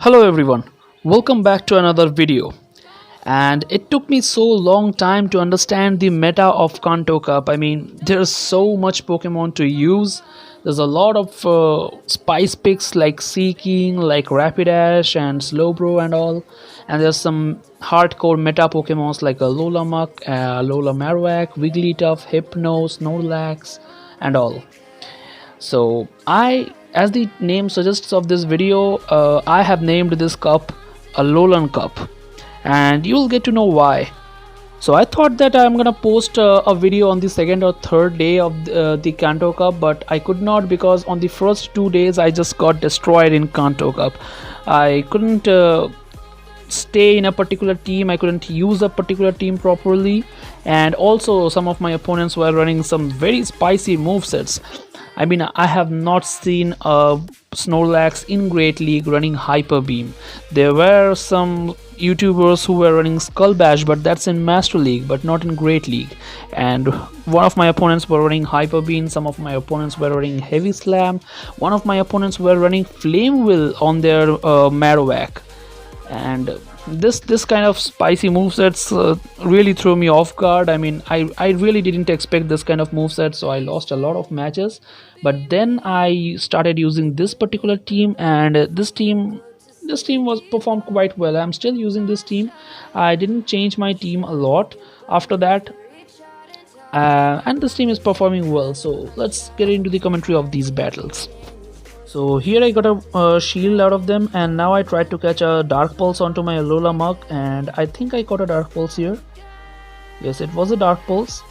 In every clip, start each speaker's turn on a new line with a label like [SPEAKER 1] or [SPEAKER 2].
[SPEAKER 1] Hello everyone, welcome back to another video. And it took me so long time to understand the meta of Kanto Cup. I mean, there's so much Pokemon to use. There's a lot of spice picks like Seeking, like Rapidash and Slowbro and all. And there's some hardcore meta Pokemons like Alola Muck, Alola Marowak, Wigglytuff, Hypno, Snorlax and all. So as the name suggests of this video, I have named this cup Alolan Cup, and you'll get to know why. So I thought that I'm gonna post a video on the second or third day of the Kanto Cup, but I could not because on the first 2 days I just got destroyed in Kanto Cup. I couldn't stay in a particular team, I couldn't use a particular team properly, and also some of my opponents were running some very spicy movesets. I mean, I have not seen a Snorlax in Great League running Hyper Beam. There were some YouTubers who were running Skull Bash, but that's in Master League, but not in Great League. And one of my opponents were running Hyper Beam, some of my opponents were running Heavy Slam, one of my opponents were running Flame Will on their Marowak. And this kind of spicy movesets really threw me off guard. I mean, I really didn't expect this kind of moveset, so I lost a lot of matches. But then I started using this particular team, and this team was performed quite well. I'm still using this team. I didn't change my team a lot after that, and this team is performing well. So let's get into the commentary of these battles. So here I got a shield out of them, and now I tried to catch a Dark Pulse onto my Alola Mug, and I think I caught a Dark Pulse here. Yes, it was a Dark Pulse.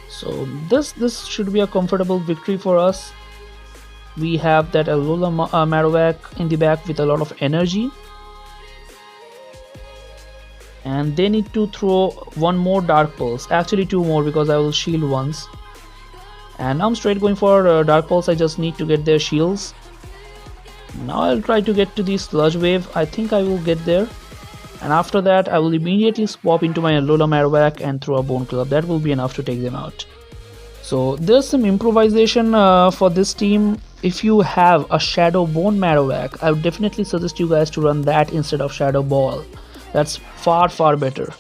[SPEAKER 1] So this should be a comfortable victory for us. We have that Alola Marowak in the back with a lot of energy. And they need to throw one more Dark Pulse, actually two more because I will shield once. And now I'm straight going for Dark Pulse. I just need to get their shields. Now I'll try to get to the Sludge Wave. I think I will get there, and after that I will immediately swap into my Alola Marowak and throw a Bone Club. That will be enough to take them out. So there's some improvisation for this team. If you have a Shadow Bone Marowak, I would definitely suggest you guys to run that instead of Shadow Ball. That's far better.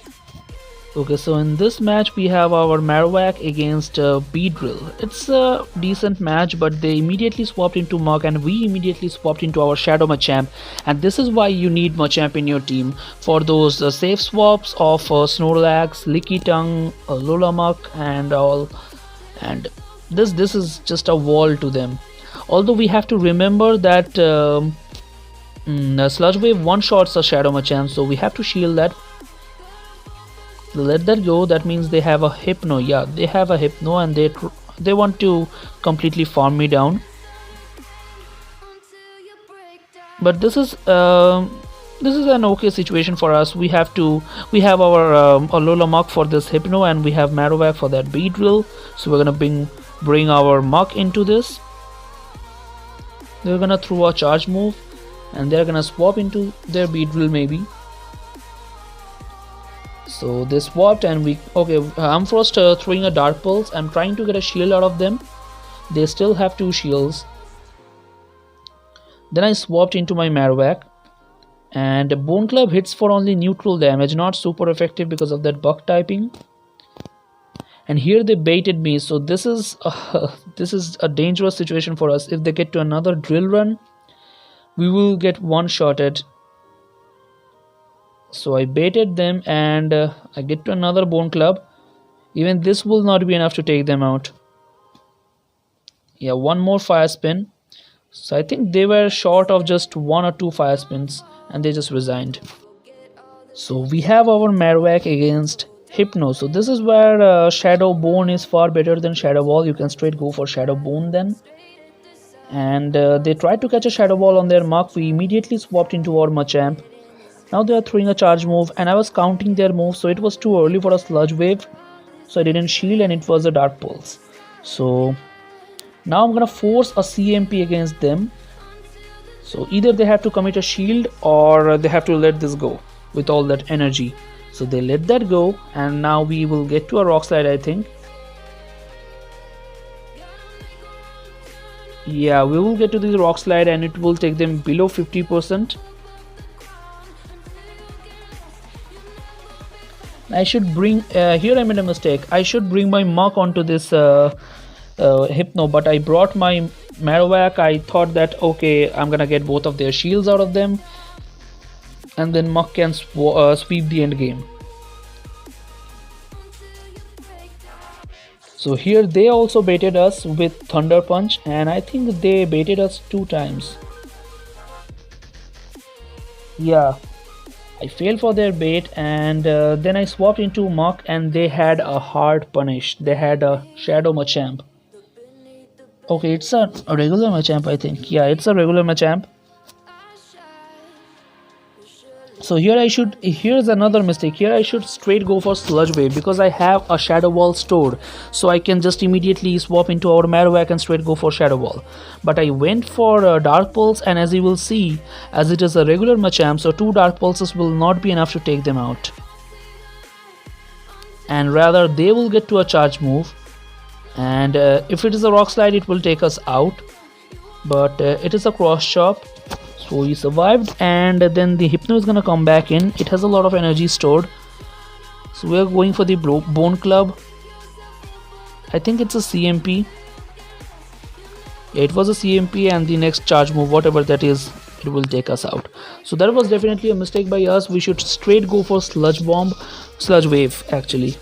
[SPEAKER 1] Okay, so in this match we have our Marowak against Beedrill. It's a decent match, but they immediately swapped into Muk and we immediately swapped into our Shadow Machamp, and this is why you need Machamp in your team for those safe swaps of Snorlax, Lickitung, Alola Muk and all. And this is just a wall to them. Although we have to remember that Sludge Wave one-shots a Shadow Machamp, so we have to shield that. Let that go. That means they have a Hypno. Yeah, they have a Hypno, and they want to completely farm me down. But this is an okay situation for us. We have our Alola Muk for this Hypno, and we have Marowak for that Beedrill. So we're gonna bring our Muk into this. They're gonna throw a charge move, and they're gonna swap into their Beedrill maybe. So they swapped, and I'm first throwing a Dark Pulse. I'm trying to get a shield out of them. They still have two shields. Then I swapped into my Marowak, and Bone Club hits for only neutral damage, not super effective because of that Buck typing. And here they baited me, so this is a dangerous situation for us. If they get to another Drill Run, we will get one-shotted. So I baited them, and I get to another Bone Club. Even this will not be enough to take them out. Yeah, one more Fire Spin. So I think they were short of just one or two Fire Spins, and they just resigned. So we have our Marowak against Hypno. So this is where Shadow Bone is far better than Shadow Ball. You can straight go for Shadow Bone then. And they tried to catch a Shadow Ball on their Muk. We immediately swapped into our Machamp. Now they are throwing a charge move, and I was counting their moves, so it was too early for a Sludge Wave, so I didn't shield, and it was a Dark Pulse. So now I'm gonna force a CMP against them. So either they have to commit a shield or they have to let this go with all that energy. So they let that go, and now we will get to a Rock Slide, I think. Yeah, we will get to the Rock Slide, and it will take them below 50%. I should bring here I made a mistake. I should bring my Muck onto this Hypno, but I brought my Marowak. I thought that okay, I'm gonna get both of their shields out of them, and then Muck can sweep the end game. So here they also baited us with Thunder Punch, and I think they baited us 2 times. Yeah, I failed for their bait, and then I swapped into Muck, and they had a hard punish. They had a Shadow Machamp. Okay, it's a regular Machamp, I think. Yeah, it's a regular Machamp. So here's another mistake. Here I should straight go for Sludge Wave because I have a Shadow Ball stored. So I can just immediately swap into our Marowak and straight go for Shadow Ball. But I went for Dark Pulse, and as you will see, as it is a regular Machamp, so 2 Dark Pulses will not be enough to take them out. And rather they will get to a charge move. And if it is a Rock Slide, it will take us out. But it is a Cross Chop. So we survived, and then the Hypno is gonna come back in. It has a lot of energy stored. So we are going for the Bone Club. I think it's a CMP. Yeah, it was a CMP, and the next charge move, whatever that is, it will take us out. So that was definitely a mistake by us. We should straight go for Sludge Wave actually.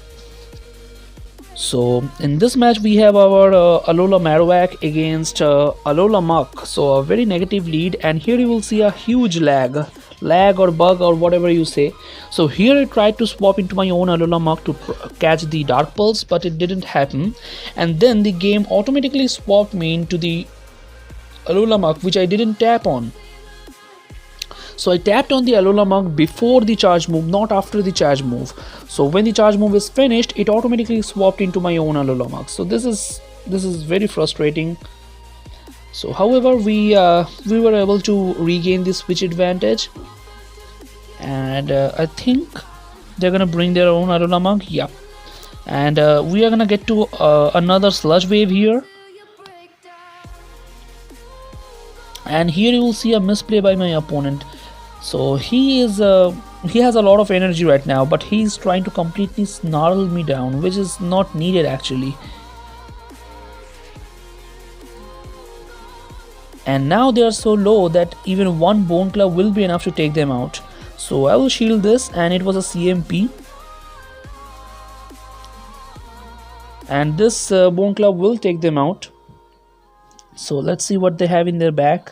[SPEAKER 1] So in this match we have our Alola Marowak against Alola Muck, so a very negative lead, and here you will see a huge lag or bug or whatever you say. So here I tried to swap into my own Alola Muck to catch the Dark Pulse, but it didn't happen, and then the game automatically swapped me into the Alola Muck, which I didn't tap on. So I tapped on the Alola Muck before the charge move, not after the charge move. So when the charge move is finished, it automatically swapped into my own Alola Muck. So this is very frustrating. So however, we were able to regain the switch advantage, and I think they're gonna bring their own Alola Muck. Yeah, and we are gonna get to another Sludge Wave here. And here you will see a misplay by my opponent. So he has a lot of energy right now, but he's trying to completely snarl me down, which is not needed actually. And now they are so low that even one Bone Club will be enough to take them out. So I will shield this, and it was a CMP. And this Bone Club will take them out. So let's see what they have in their back.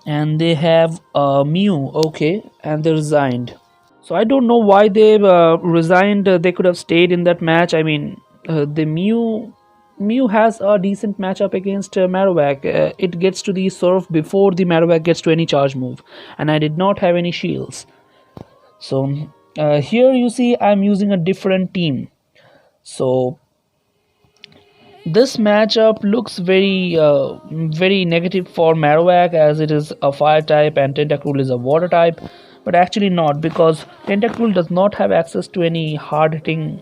[SPEAKER 1] And they have Mew, okay, and they resigned. So I don't know why they resigned. They could have stayed in that match. I mean, the Mew has a decent matchup against Marowak. It gets to the surf before the Marowak gets to any charge move, and I did not have any shields. So here you see I'm using a different team. So this matchup looks very negative for Marowak, as it is a fire type and Tentacruel is a water type, but actually not, because Tentacruel does not have access to any hard hitting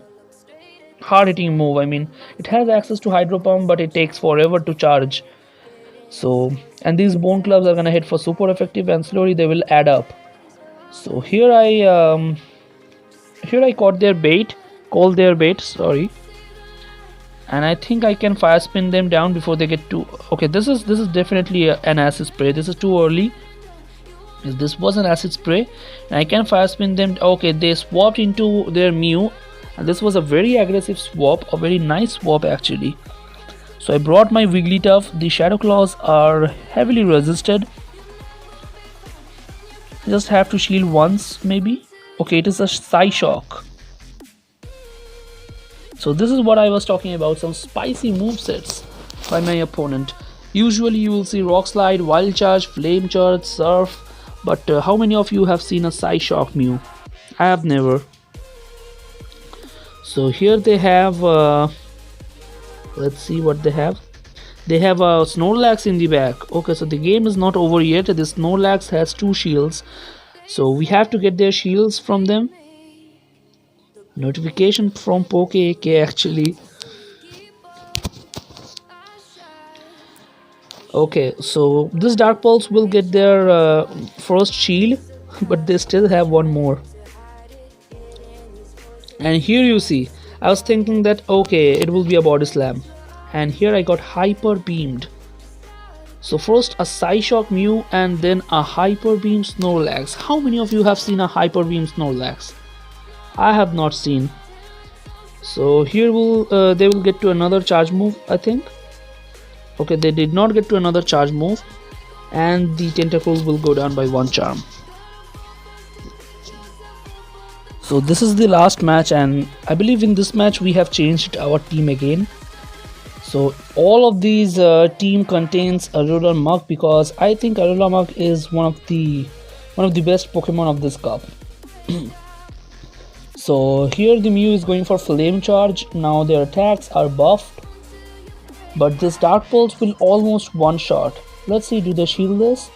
[SPEAKER 1] move. I mean, it has access to Hydro Pump, but it takes forever to charge. So, and these Bone Clubs are gonna hit for super effective, and slowly they will add up. So here I caught their bait, sorry. And I think I can fire spin them down before they get to. Okay, this is definitely an acid spray. This is too early. This was an acid spray, and I can fire spin them. Okay, they swapped into their Mew, and this was a very aggressive swap, a very nice swap actually. So I brought my Wigglytuff. The Shadow Claws are heavily resisted. Just have to shield once maybe. Okay, it is a Psyshock. So this is what I was talking about, some spicy movesets by my opponent. Usually you will see Rock Slide, Wild Charge, Flame Charge, Surf, but how many of you have seen a Psyshock Mew? I have never. So here they have, let's see what they have. They have a Snorlax in the back. Okay, so the game is not over yet. The Snorlax has 2 shields. So we have to get their shields from them. Notification from Poke AK actually. Okay, so this Dark Pulse will get their first shield, but they still have one more. And here you see, I was thinking that okay, it will be a body slam, and here I got hyper beamed. So first a Psyshock Mew and then a Hyper Beam Snorlax. How many of you have seen a Hyper Beam Snorlax? I have not seen. So here they will get to another charge move, I think. Okay, they did not get to another charge move, and the Tentacles will go down by one charm. So this is the last match, and I believe in this match we have changed our team again. So all of these team contains Alolan Mug, because I think Alolan Mug is one of the best Pokemon of this cup. So here the Mew is going for Flame Charge. Now their attacks are buffed, but this Dark Pulse will almost one shot. Let's see, do they shield this?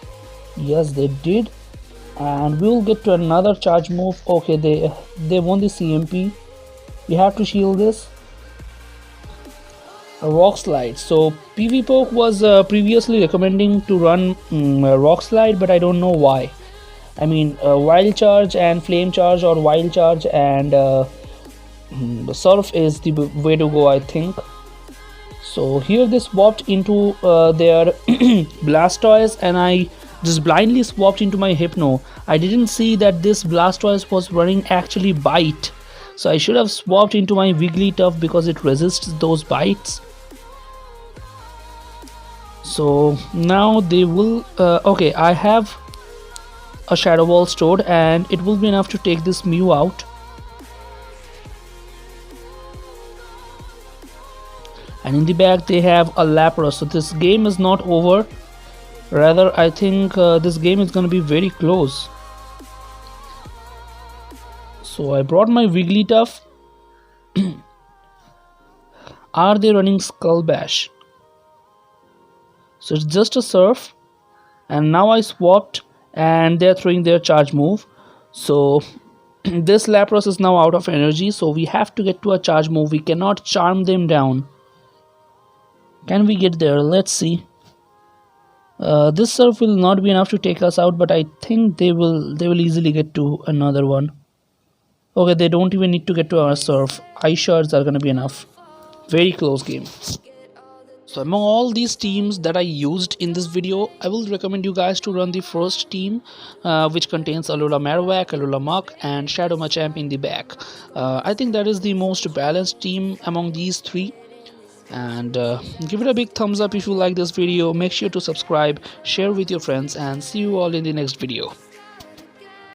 [SPEAKER 1] Yes, they did, and we will get to another charge move. Okay, they won the CMP. We have to shield this. A Rock Slide. So PvPoke was previously recommending to run Rock Slide, but I don't know why. I mean, Wild Charge and Flame Charge, or Wild Charge and Surf is the way to go, I think. So here they swapped into their Blastoise, and I just blindly swapped into my Hypno. I didn't see that this Blastoise was running actually Bite. So I should have swapped into my Wigglytuff because it resists those bites. So now they will okay, I have a Shadow Ball stored, and it will be enough to take this Mew out. And in the back they have a Lapras. So this game is not over, rather I think this game is gonna be very close. So I brought my Wigglytuff. Are they running Skull Bash? So it's just a Surf, and now I swapped and they're throwing their charge move. So this Lapras is now out of energy, so we have to get to a charge move. We cannot charm them down. Can we get there? Let's see. This Surf will not be enough to take us out, but I think they will easily get to another one. Okay, they don't even need to get to our Surf. Ice Shards are gonna be enough. Very close game. So among all these teams that I used in this video, I will recommend you guys to run the first team, which contains Alola Marowak, Alola Muk and Shadow Machamp in the back. I think that is the most balanced team among these three. And give it a big thumbs up if you like this video. Make sure to subscribe, share with your friends, and see you all in the next video.